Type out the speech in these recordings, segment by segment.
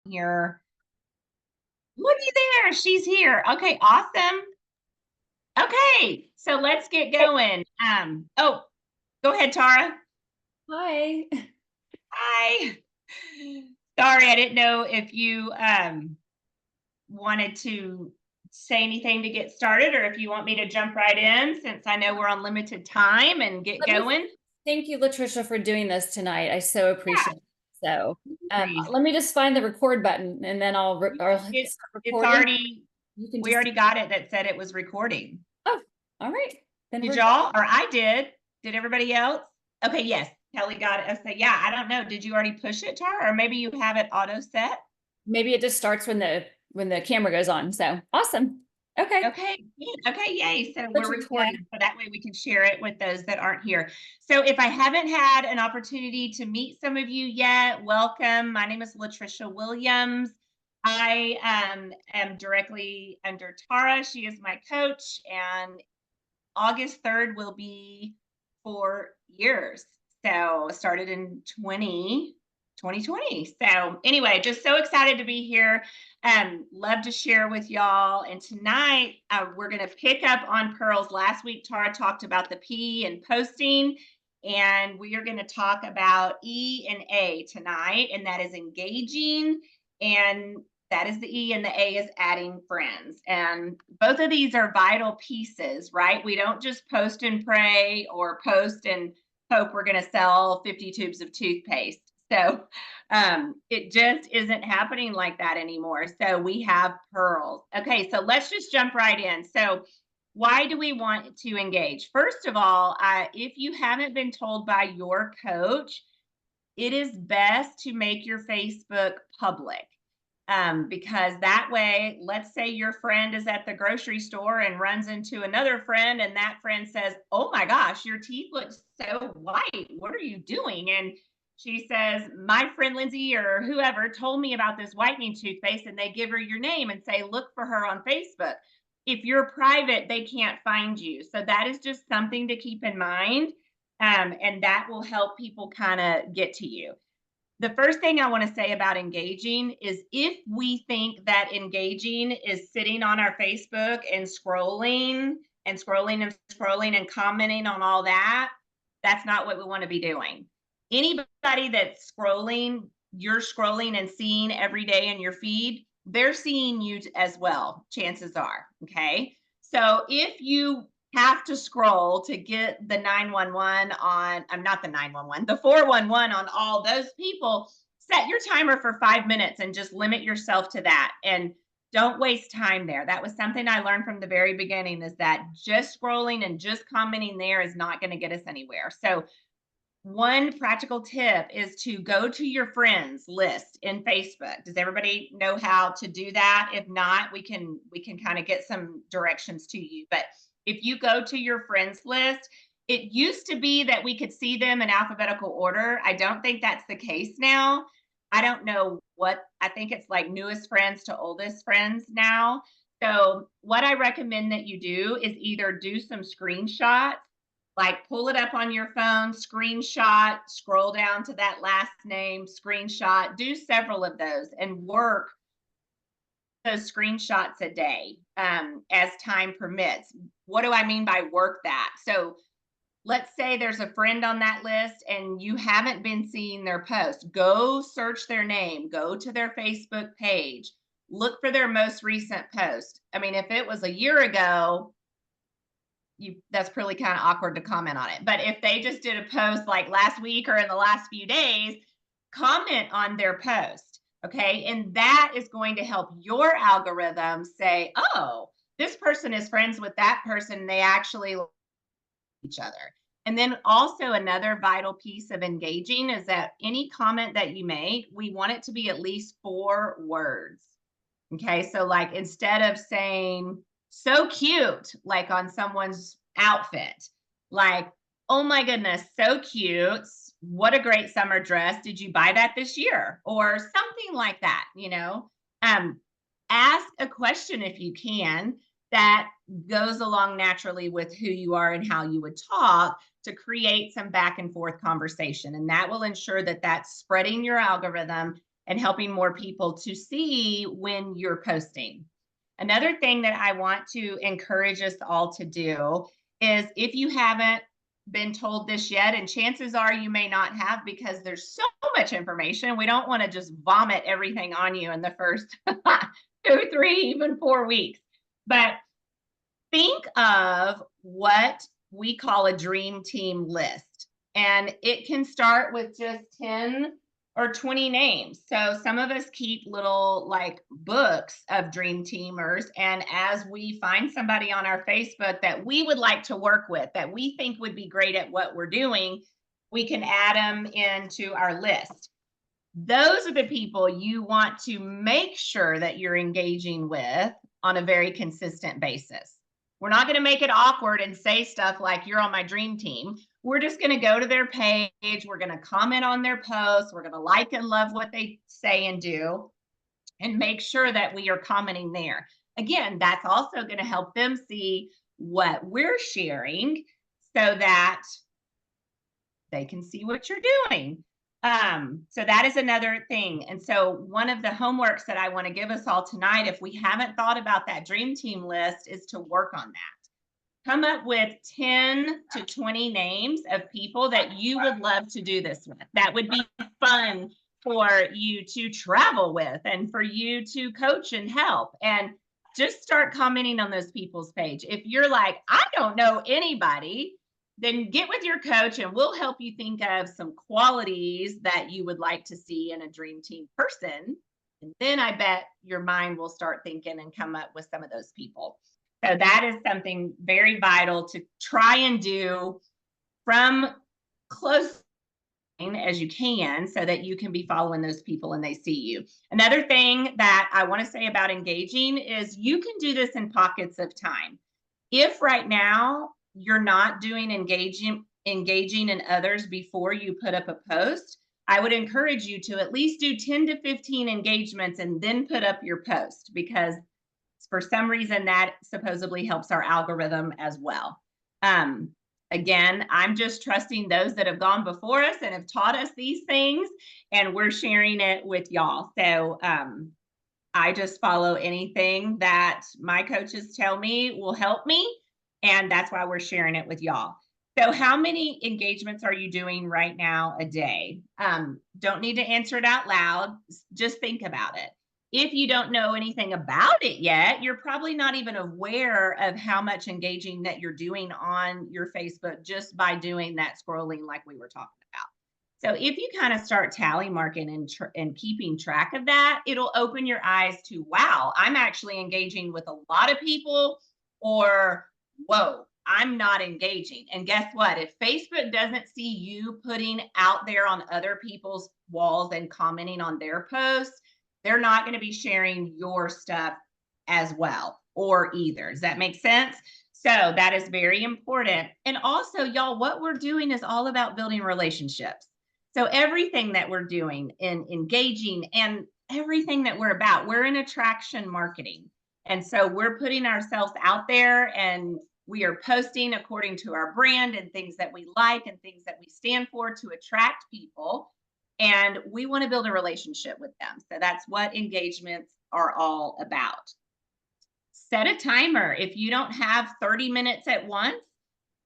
here. Looky there, she's here. Okay, awesome. Okay, so let's get going. Oh, go ahead, Tara. Hi. Hi. Sorry, I didn't know if you wanted to say anything to get started or if you want me to jump right in since I know we're on limited time and get Let me going. thank you, Latricia, for doing this tonight. I so Yeah, appreciate it. So, please. let me just find the record button and then I'll It, start it's recording. already, You can we just, already got it that said it was recording. oh, all right. Then Did we're good. y'all? Or I did. Did everybody else? Okay, yes. Kelly got it. I said, yeah, I don't know. Did you already push it, Tara? Or maybe you have it auto set? Maybe it just starts when the camera goes on. So awesome. Okay. Okay, good. Okay, yay. So we're Latricia. recording, so that way we can share it with those that aren't here. So if I haven't had an opportunity to meet some of you yet, welcome. My name is Latricia Williams. I am directly under Tara. She is my coach, and August 3rd will be 4 years. So started in 2020. So anyway, just so excited to be here. Love to share with y'all. And tonight we're going to pick up on pearls. Last week, Tara talked about the P and posting. And we are going to talk about E and A tonight, and that is engaging and that is the E, and the A is adding friends. And both of these are vital pieces, right? We don't just post and pray or post and hope we're going to sell 50 tubes of toothpaste. So it just isn't happening like that anymore. So we have pearls. Okay, so let's just jump right in. So why do we want to engage? First of all, if you haven't been told by your coach, it is best to make your Facebook public, because that way, let's say your friend is at the grocery store and runs into another friend, and that friend says, "Oh my gosh, your teeth look so white. What are you doing?" And she says, "My friend Lindsay or whoever told me about this whitening toothpaste," and they give her your name and say, "Look for her on Facebook." If you're private, they can't find you. So that is just something to keep in mind. And that will help people kind of get to you. The first thing I want to say about engaging is if we think that engaging is sitting on our Facebook and scrolling and scrolling and scrolling and commenting on all that, that's not what we want to be doing. Anybody that's scrolling, you're scrolling and seeing every day in your feed, they're seeing you as well, chances are. Okay. So if you have to scroll to get the 911 on, I'm not the 911, the 411 on all those people, set your timer for 5 minutes and just limit yourself to that. And don't waste time there. That was something I learned from the very beginning, is that just scrolling and just commenting there is not going to get us anywhere. So one practical tip is to go to your friends list in Facebook. Does everybody know how to do that? If not, we can kind of get some directions to you. But if you go to your friends list, it used to be that we could see them in alphabetical order. I don't think that's the case now. I don't know what, I think it's like newest friends to oldest friends now. So what I recommend that you do is either do some screenshots, like pull it up on your phone, screenshot, scroll down to that last name, screenshot, do several of those and work those screenshots a day, as time permits. What do I mean by work that? So let's say there's a friend on that list and you haven't been seeing their post. Go search their name, go to their Facebook page, look for their most recent post. I mean, if it was a year ago, that's really kind of awkward to comment on it. But if they just did a post like last week or in the last few days, comment on their post. Okay. And that is going to help your algorithm say, oh, this person is friends with that person. They actually like each other. And then also another vital piece of engaging is that any comment that you make, we want it to be at least 4 words. Okay. So, like, instead of saying so cute, like on someone's outfit, like, oh my goodness, so cute. What a great summer dress. Did you buy that this year? Or something like that. Um, ask a question if you can that goes along naturally with who you are and how you would talk to create some back and forth conversation. And that will ensure that that's spreading your algorithm and helping more people to see when you're posting. Another thing that I want to encourage us all to do is, if you haven't been told this yet, and chances are you may not have because there's so much information, we don't want to just vomit everything on you in the first 2, 3, even 4 weeks. But think of what we call a dream team list. And it can start with just 10 or 20 names. So some of us keep little like books of dream teamers. And as we find somebody on our Facebook that we would like to work with, that we think would be great at what we're doing, we can add them into our list. Those are the people you want to make sure that you're engaging with on a very consistent basis. We're not going to make it awkward and say stuff like, you're on my dream team. We're just going to go to their page. We're going to comment on their posts. We're going to like and love what they say and do, and make sure that we are commenting there. Again, that's also going to help them see what we're sharing so that they can see what you're doing. So that is another thing. And so one of the homeworks that I want to give us all tonight, if we haven't thought about that dream team list, is to work on that. Come up with 10 to 20 names of people that you would love to do this with. That would be fun for you to travel with and for you to coach and help. And just start commenting on those people's page. If you're like, I don't know anybody, then get with your coach and we'll help you think of some qualities that you would like to see in a dream team person. And then I bet your mind will start thinking and come up with some of those people. So that is something very vital to try and do from close as you can, so that you can be following those people and they see you. Another thing that I want to say about engaging is you can do this in pockets of time. If right now you're not doing engaging in others before you put up a post, I would encourage you to at least do 10 to 15 engagements and then put up your post, because for some reason that supposedly helps our algorithm as well. Again, I'm just trusting those that have gone before us and have taught us these things, and we're sharing it with y'all. So I just follow anything that my coaches tell me will help me, and that's why we're sharing it with y'all. So how many engagements are you doing right now a day? Don't need to answer it out loud. Just think about it. If you don't know anything about it yet, you're probably not even aware of how much engaging that you're doing on your Facebook just by doing that scrolling like we were talking about. So if you kind of start tally marking and keeping track of that, it'll open your eyes to, wow, I'm actually engaging with a lot of people, or whoa, I'm not engaging. And guess what? If Facebook doesn't see you putting out there on other people's walls and commenting on their posts, they're not going to be sharing your stuff as well or either. Does that make sense? So that is very important. And also, y'all, what we're doing is all about building relationships. So everything that we're doing in engaging and everything that we're about, we're in attraction marketing. And so we're putting ourselves out there and we are posting according to our brand and things that we like and things that we stand for to attract people. And we want to build a relationship with them. So that's what engagements are all about. Set a timer. If you don't have 30 minutes at once,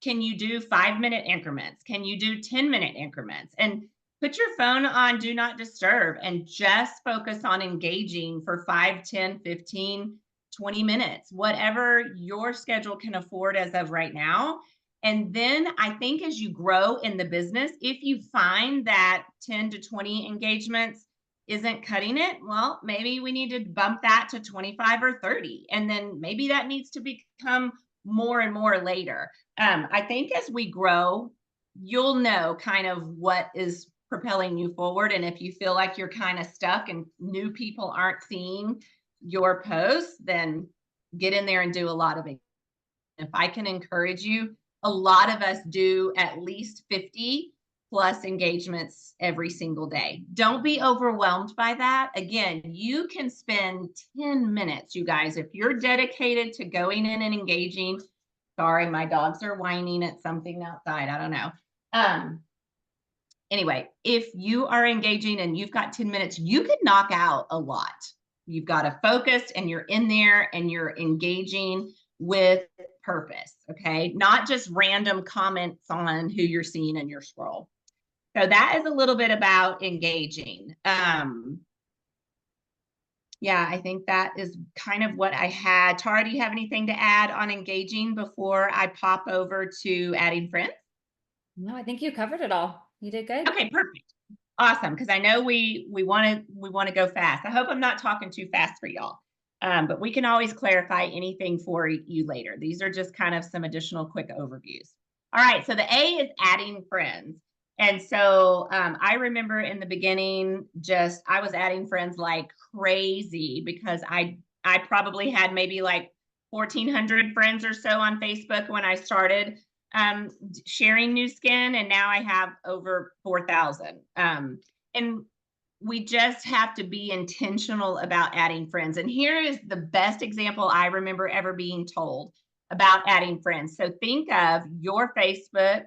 can you do 5-minute increments? Can you do 10-minute increments? And put your phone on do not disturb and just focus on engaging for 5, 10, 15, 20 minutes, whatever your schedule can afford as of right now. And then I think as you grow in the business, if you find that 10 to 20 engagements isn't cutting it, well, maybe we need to bump that to 25 or 30. And then maybe that needs to become more and more later. I think as we grow, you'll know kind of what is propelling you forward. And if you feel like you're kind of stuck and new people aren't seeing your posts, then get in there and do a lot of it. If I can encourage you, a lot of us do at least 50 plus engagements every single day. Don't be overwhelmed by that. Again, you can spend 10 minutes, you guys, if you're dedicated to going in and engaging. Sorry, my dogs are whining at something outside. I don't know. Anyway, if you are engaging and you've got 10 minutes, you could knock out a lot. You've got to focus and you're in there and you're engaging with purpose. Okay. Not just random comments on who you're seeing in your scroll. So that is a little bit about engaging. Yeah, I think that is kind of what I had. Tara, do you have anything to add on engaging before I pop over to adding friends? No, I think you covered it all. You did good. Okay, perfect. Awesome, because I know we want to go fast. I hope I'm not talking too fast for y'all. But we can always clarify anything for you later. These are just kind of some additional quick overviews. All right, so the A is adding friends. And so I remember in the beginning, just I was adding friends like crazy because I probably had maybe like 1,400 friends or so on Facebook when I started sharing Nu Skin, and now I have over 4,000. And we just have to be intentional about adding friends. And here is the best example I remember ever being told about adding friends. So think of your Facebook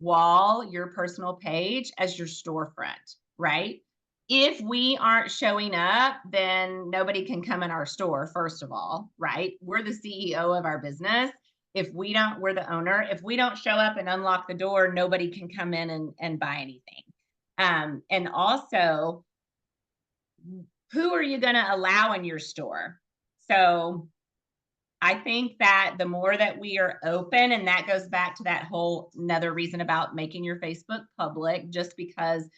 wall, your personal page as your storefront, right? If we aren't showing up, then nobody can come in our store, first of all, right? We're the CEO of our business. If we don't, we're the owner. If we don't show up and unlock the door, nobody can come in and buy anything. And also, who are you going to allow in your store? So I think that the more that we are open, and that goes back to that whole another reason about making your Facebook public, just because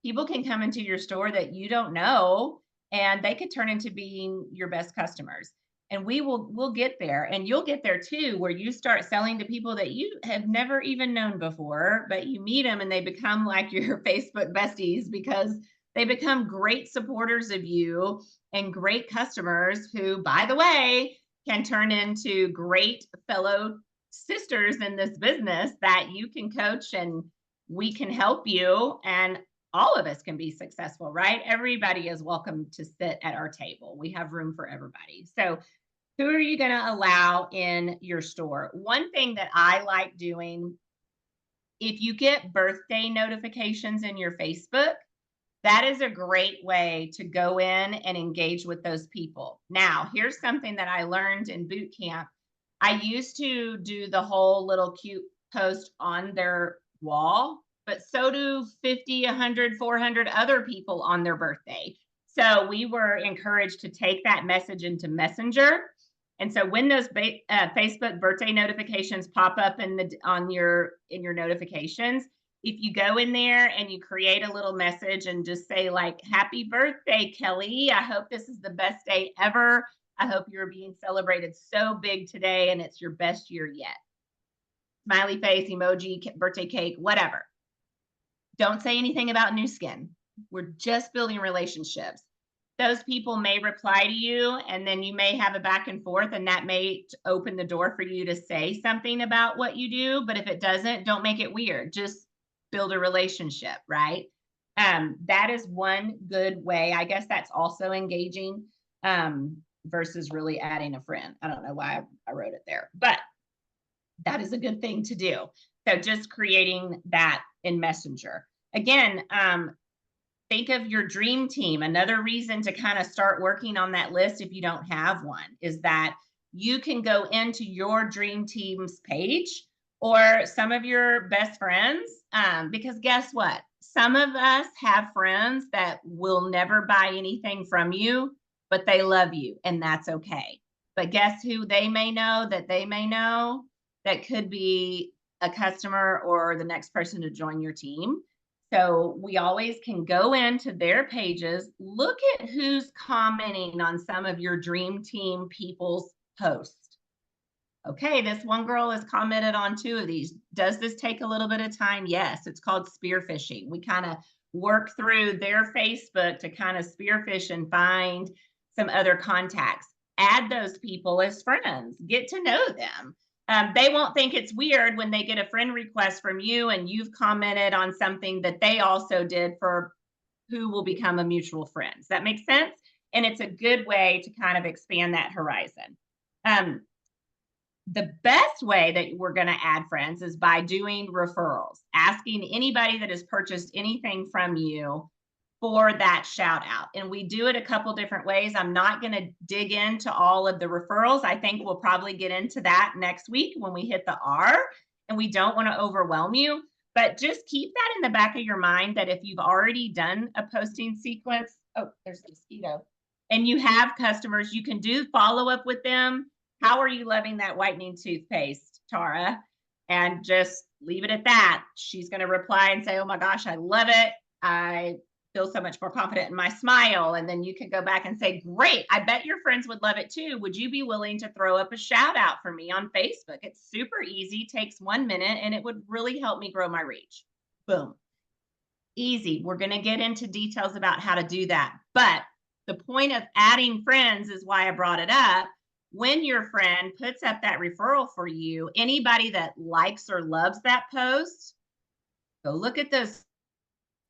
people can come into your store that you don't know, and they could turn into being your best customers. And we'll get there, and you'll get there too, where you start selling to people that you have never even known before, but you meet them and they become like your Facebook besties because they become great supporters of you and great customers who, by the way, can turn into great fellow sisters in this business that you can coach, and we can help you, and all of us can be successful, right? Everybody is welcome to sit at our table. We have room for everybody. So who are you going to allow in your store? One thing that I like doing, if you get birthday notifications in your Facebook, that is a great way to go in and engage with those people. Now, here's something that I learned in boot camp. I used to do the whole little cute post on their wall, but so do 50, 100, 400 other people on their birthday. So we were encouraged to take that message into Messenger. And so when those Facebook birthday notifications pop up in your notifications, if you go in there and you create a little message and just say like, happy birthday, Kelly. I hope this is the best day ever. I hope you're being celebrated so big today and it's your best year yet. Smiley face, emoji, birthday cake, whatever. Don't say anything about Nu Skin. We're just building relationships. Those people may reply to you, and then you may have a back and forth, and that may open the door for you to say something about what you do. But if it doesn't, don't make it weird. Just build a relationship, right? That is one good way. I guess that's also engaging versus really adding a friend. I don't know why I wrote it there, but that is a good thing to do. So just creating that in Messenger. Again, think of your dream team. Another reason to kind of start working on that list if you don't have one is that you can go into your dream team's page or some of your best friends, because guess what? Some of us have friends that will never buy anything from you, but they love you, and that's okay. But guess who they may know that they may know that could be a customer or the next person to join your team. So we always can go into their pages, look at who's commenting on some of your dream team people's posts. Okay, this one girl has commented on 2 of these. Does this take a little bit of time? Yes, it's called spearfishing. We kind of work through their Facebook to kind of spearfish and find some other contacts. Add those people as friends, get to know them. They won't think it's weird when they get a friend request from you and you've commented on something that they also did for who will become a mutual friend. Does that make sense? And it's a good way to kind of expand that horizon. the best way that we're going to add friends is by doing referrals, asking anybody that has purchased anything from you for that shout out. And we do it a couple different ways. I'm not going to dig into all of the referrals. I think we'll probably get into that next week when we hit the R, and we don't want to overwhelm you. But just keep that in the back of your mind that if you've already done a posting sequence, oh, there's a mosquito, and you have customers, you can do follow up with them. How are you loving that whitening toothpaste, Tara? And just leave it at that. She's going to reply and say, oh my gosh, I love it. I feel so much more confident in my smile. And then you can go back and say, great, I bet your friends would love it too. Would you be willing to throw up a shout out for me on Facebook? It's super easy, takes 1 minute, and it would really help me grow my reach. Boom. Easy. We're going to get into details about how to do that. But the point of adding friends is why I brought it up. When your friend puts up that referral for you, anybody that likes or loves that post, go look at those,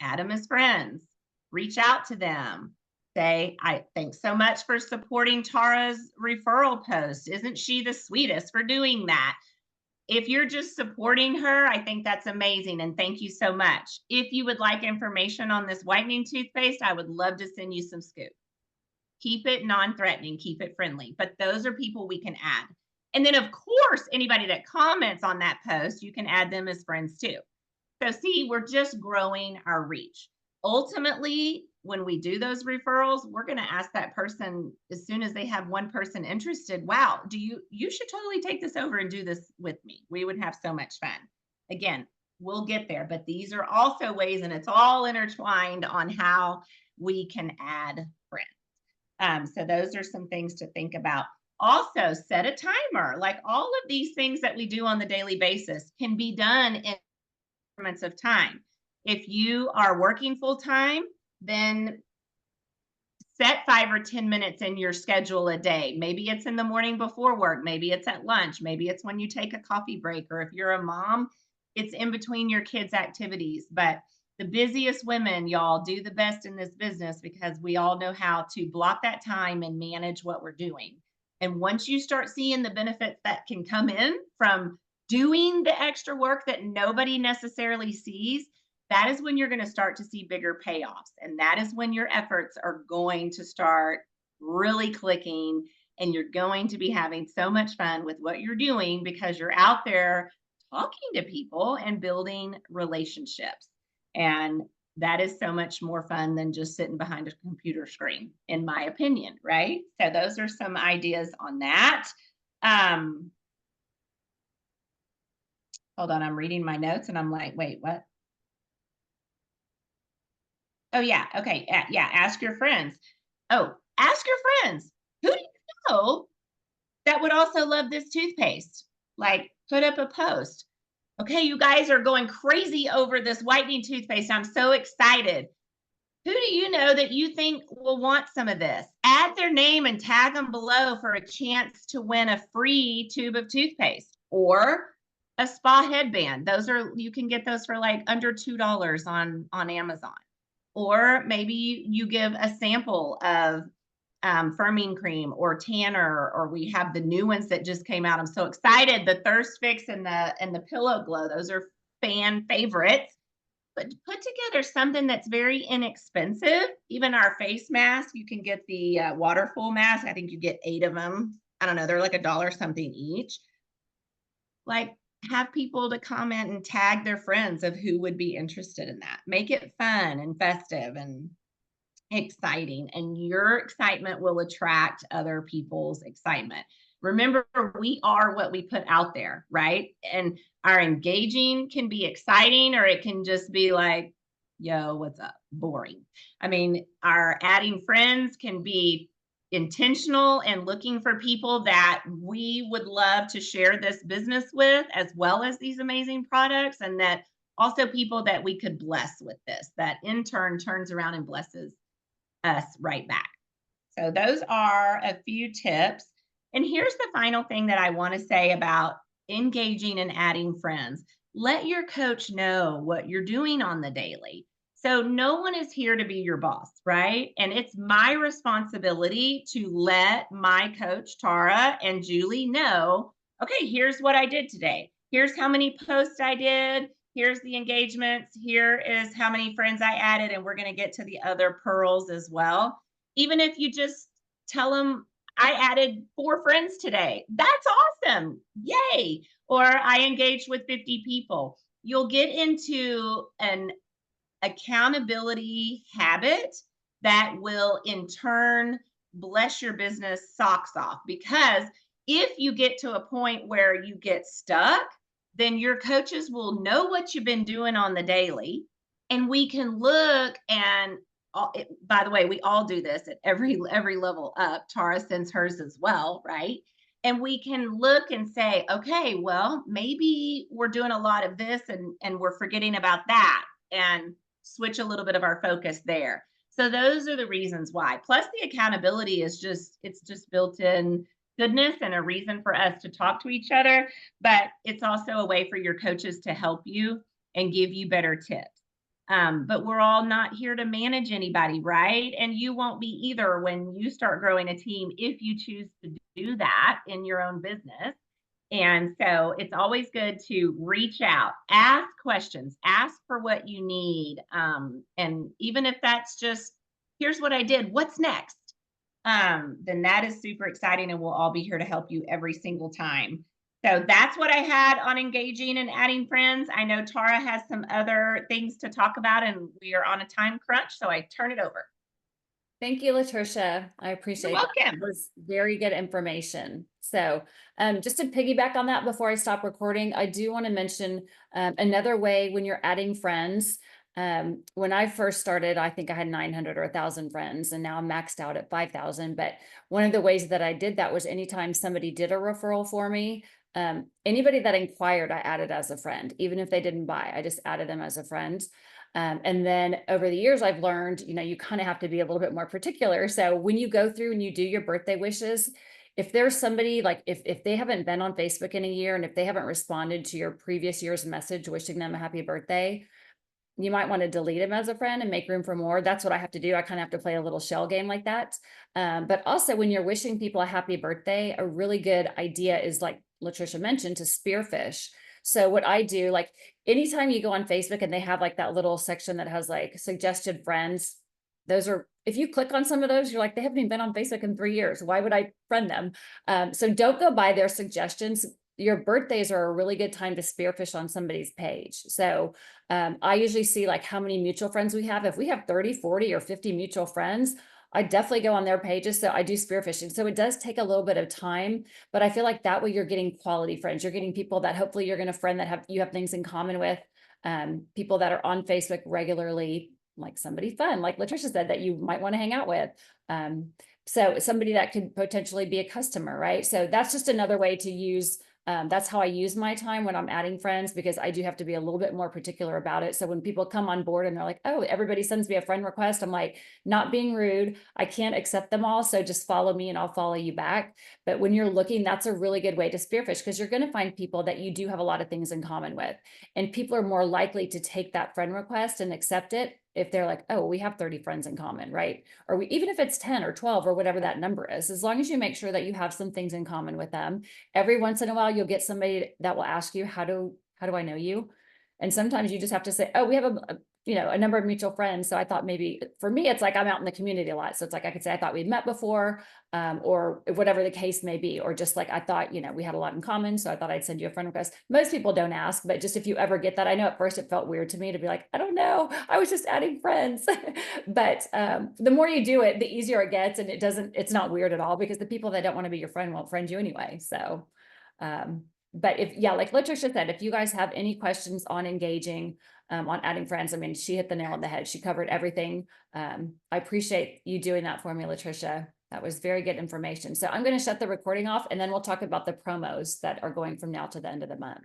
add them as friends, reach out to them, say, I thanks so much for supporting Tara's referral post. Isn't she the sweetest for doing that? If you're just supporting her, I think that's amazing. And thank you so much. If you would like information on this whitening toothpaste, I would love to send you some scoop. Keep it non-threatening, keep it friendly. But those are people we can add. And then, of course, anybody that comments on that post, you can add them as friends too. So see, we're just growing our reach. Ultimately, when we do those referrals, we're going to ask that person as soon as they have one person interested, wow, you should totally take this over and do this with me. We would have so much fun. Again, we'll get there, but these are also ways, and it's all intertwined on how we can add friends. So those are some things to think about. Also, set a timer. Like all of these things that we do on the daily basis can be done in increments of time. If you are working full time, then set 5 or 10 minutes in your schedule a day. Maybe it's in the morning before work. Maybe it's at lunch. Maybe it's when you take a coffee break. Or if you're a mom, it's in between your kids' activities. But the busiest women, y'all, do the best in this business because we all know how to block that time and manage what we're doing. And once you start seeing the benefits that can come in from doing the extra work that nobody necessarily sees, that is when you're going to start to see bigger payoffs. And that is when your efforts are going to start really clicking, and you're going to be having so much fun with what you're doing because you're out there talking to people and building relationships. And that is so much more fun than just sitting behind a computer screen, in my opinion, right? So those are some ideas on that. Hold on, I'm reading my notes and I'm like, wait, what? Oh, yeah. Okay. Yeah. Ask your friends. Oh, ask your friends. Who do you know that would also love this toothpaste? Like, put up a post. Okay, you guys are going crazy over this whitening toothpaste. I'm so excited. Who do you know that you think will want some of this? Add their name and tag them below for a chance to win a free tube of toothpaste or a spa headband. Those are, you can get those for like under $2 on Amazon. Or maybe you give a sample of firming cream or tanner, or we have the new ones that just came out. I'm so excited. The Thirst Fix and the Pillow Glow. Those are fan favorites. But put together something that's very inexpensive. Even our face mask, you can get the waterful mask. I think you get 8 of them. I don't know. They're like $1 something each. Like, have people to comment and tag their friends of who would be interested in that. Make it fun and festive and exciting, and your excitement will attract other people's excitement. Remember, we are what we put out there, right? And our engaging can be exciting, or it can just be like, yo, what's up? Boring. I mean, our adding friends can be intentional and looking for people that we would love to share this business with, as well as these amazing products, and that also people that we could bless with this, that in turn turns around and blesses us right back. So those are a few tips. And here's the final thing that I want to say about engaging and adding friends. Let your coach know what you're doing on the daily. So no one is here to be your boss, right? And it's my responsibility to let my coach, Tara and Julie, know okay, here's what I did today. Here's how many posts I did. Here's the engagements. Here is how many friends I added. And we're going to get to the other pearls as well. Even if you just tell them, I added 4 friends today. That's awesome. Yay. Or I engaged with 50 people. You'll get into an accountability habit that will in turn bless your business socks off. Because if you get to a point where you get stuck, then your coaches will know what you've been doing on the daily. And we can look and by the way, we all do this at every level up. Tara sends hers as well, right? And we can look and say, okay, well, maybe we're doing a lot of this and we're forgetting about that. And switch a little bit of our focus there. So those are the reasons why. Plus the accountability is it's just built in goodness and a reason for us to talk to each other, but it's also a way for your coaches to help you and give you better tips. But we're all not here to manage anybody, right? And you won't be either when you start growing a team if you choose to do that in your own business. And so it's always good to reach out, ask questions, ask for what you need. And even if that's just, here's what I did, what's next? Then that is super exciting. And we'll all be here to help you every single time. So that's what I had on engaging and adding friends. I know Tara has some other things to talk about, and we are on a time crunch. So I turn it over. Thank you, Latricia. I You're appreciate that. welcome. That was very good information. So just to piggyback on that before I stop recording, I do want to mention another way when you're adding friends. When I first started, I think I had 900 or 1,000 friends, and now I'm maxed out at 5,000. But one of the ways that I did that was anytime somebody did a referral for me, anybody that inquired, I added as a friend. Even if they didn't buy, I just added them as a friend. And then over the years, I've learned, you kind of have to be a little bit more particular. So when you go through and you do your birthday wishes, if there's somebody like if they haven't been on Facebook in a year and if they haven't responded to your previous year's message wishing them a happy birthday, you might want to delete them as a friend and make room for more. That's what I have to do. I kind of have to play a little shell game like that. But also when you're wishing people a happy birthday, a really good idea is, like Latricia mentioned, to spearfish. So what I do, like anytime you go on Facebook and they have like that little section that has like suggested friends, those are, if you click on some of those, you're like, they haven't even been on Facebook in 3 years. Why would I friend them? So don't go by their suggestions. Your birthdays are a really good time to spearfish on somebody's page. So I usually see like how many mutual friends we have. If we have 30, 40, or 50 mutual friends, I definitely go on their pages. So I do spearfishing. So it does take a little bit of time, but I feel like that way you're getting quality friends. You're getting people that hopefully you're going to friend that you have things in common with, people that are on Facebook regularly, like somebody fun, like Latricia said, that you might want to hang out with. So somebody that could potentially be a customer, right? So that's just another way to use that's how I use my time when I'm adding friends, because I do have to be a little bit more particular about it. So when people come on board and they're like, oh, everybody sends me a friend request, I'm like, not being rude, I can't accept them all. So just follow me and I'll follow you back. But when you're looking, that's a really good way to spearfish, because you're going to find people that you do have a lot of things in common with. And people are more likely to take that friend request and accept it if they're like, oh, we have 30 friends in common, right? Or even if it's 10 or 12 or whatever that number is, as long as you make sure that you have some things in common with them. Every once in a while, you'll get somebody that will ask you, how do I know you? And sometimes you just have to say, oh, we have a number of mutual friends. So I thought maybe for me, it's like I'm out in the community a lot. So it's like I could say, I thought we'd met before, or whatever the case may be, or just like I thought, we had a lot in common. So I thought I'd send you a friend request. Most people don't ask, but just if you ever get that, I know at first it felt weird to me to be like, I don't know, I was just adding friends. But the more you do it, the easier it gets. And it's not weird at all, because the people that don't want to be your friend won't friend you anyway. So, but like Latricia said, if you guys have any questions on engaging, on adding friends, I mean, she hit the nail on the head. She covered everything. I appreciate you doing that for me, Latricia. That was very good information. So I'm going to shut the recording off, and then we'll talk about the promos that are going from now to the end of the month.